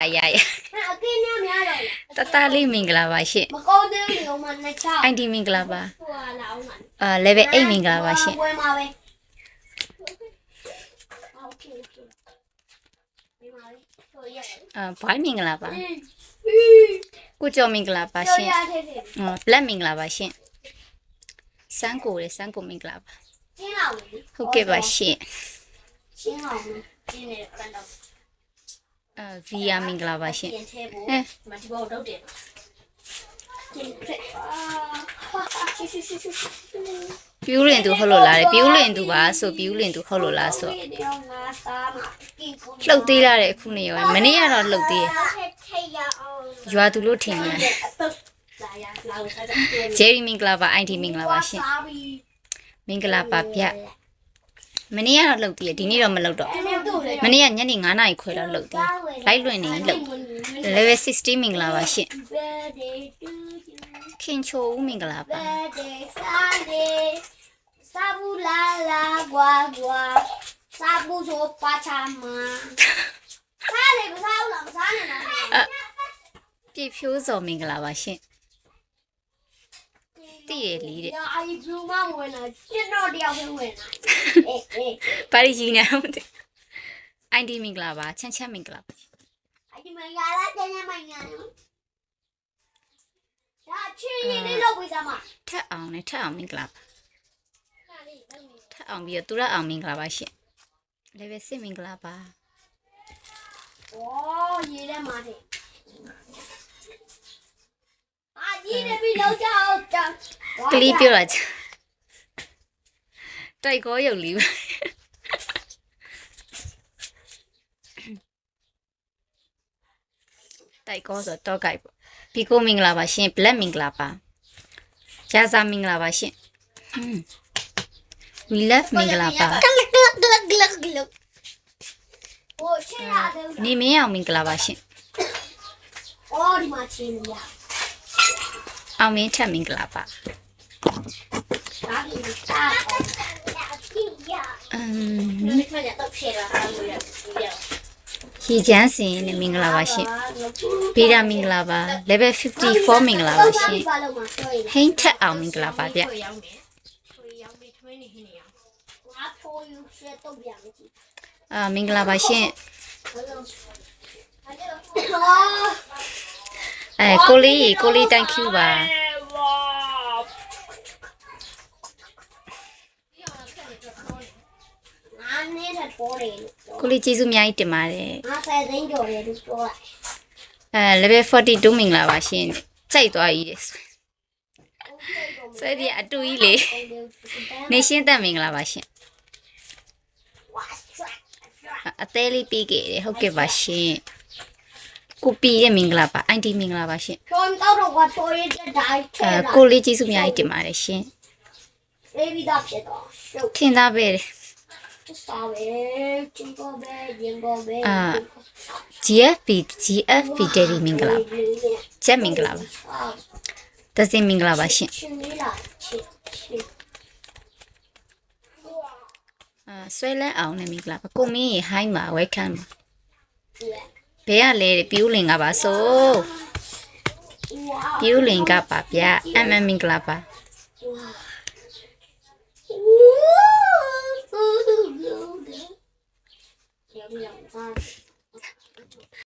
呀呀，tata里明个啦吧先，安迪明个啦吧，那边 A 明个啦吧先，白明个啦吧，古叫明个啦吧先，蓝明个啦吧先，三个明个啦吧，好个吧先。V 啊，明个啦吧先，表脸都好了啦，表脸都吧，说表脸都好了啦，说，老低啦嘞，可能有，没你呀，老低，有都老甜呀。Jerry 明个啦吧，安迪明个啦吧先，明个啦吧别。မနေ့ကတော့လှုပ်သေးတယ်ဒီနေ့တော့မလှုပ်တော့မနေ့ကညနေ9:00နာရီခွဲတော့လှုပ်သေးလိုက်လွင်နေလှုပ် level 60မင်္ဂလာပါရှင်ခင်ချိုဦးမင်္ဂလာပါစာဘူးလာလာကွာကွာစာဘူးဆိုပါချာမစားလေမစားဘူးလားမစားနဲ့နော်ပြည့်ဖြိုးစော်မင်္ဂလာပါရှင်တည်ရလီတဲ့အာဒီဘလူးမဝင်လာကျင်းတော့တယောက်ပဲဝင်လာပါရီကြီးနေအောင်တဲ့အိုင်ဒီမင်္ဂလာပါချမ်းချမ်းမင်္ဂလာပါအိုင်ဒီမင်္ဂလာချမ်းချမ်းမင်္ဂလာဒါချင်းရင်းလေးလောက်ပေးသားမထက်အောင်နဲ့ထက်အောင်မင်္ဂလာပါထက်အောင်ပြီးတော့သူရအောင်မင်္ဂလာပါရှင် level 6မင်္ဂလာပါဩရေးထဲမှာတဲ့ကြီးနေပြီလောက်ကြအောင်ကလေးပြောတာတိုက်ကောရုပ်လေးပါတိုက်ကောဆိုတော့ကြိုက်ပေါ့ဘီကိုမင်္ဂလာပါရှင် black မင်္ဂလာပါဂျာဇာမင်္ဂလာပါရှင် we love မင်္ဂလာပါနေမင်းအောင်မင်္ဂလာပါရှင်အော်ဒီမှာချင်းရအောင်မင်းထက်မင်္ဂလာပါရေချမ်းစင်နဲ့မင်္ဂလာပါရှင်ဗေဒမင်္ဂလာပါ level 54မင်္ဂလာပါရှင်ဟိန်းထက်အောင်မင်္ဂလာပါဗျမင်္ဂလာပါရှင်ကိုလေး thank you ပါကိုလေးကျေးဇူးအများကြီးတင်ပါတယ်50သိန်းကျော်တယ်လို့ပြောလိုက်level 42မင်္ဂလာပါရှင်ကြိုက်သွားကြီးတယ်ဆွဲဒီအတူကြီးလေနေရှင်းသက်မင်္ဂလာပါရှင်အသေးလေးပြီးခဲ့တယ်ဟုတ်ကဲ့ပါရှင်ကိုပီရဲ့မင်္ဂလာပါအန်တီမင်္ဂလာပါရှင်ကိုလေးကျေးဇူးအများကြီးတင်ပါတယ်ရှင်ထင်သားပဲGFP တဲ့ဒီမင်္ဂလာချက်မင်္ဂလာပါတစင်မင်္ဂလာပါရှင်ဆွဲလန်းအောင်နဲ့မင်္ဂလာပါကိုမင်းရေဟိုင်းပါဝဲခမ်းပါဘယ်ကလဲပြူးလင်ကပါဆိုပြူးလင်ကပါဗျအမမင်္ဂလာပါ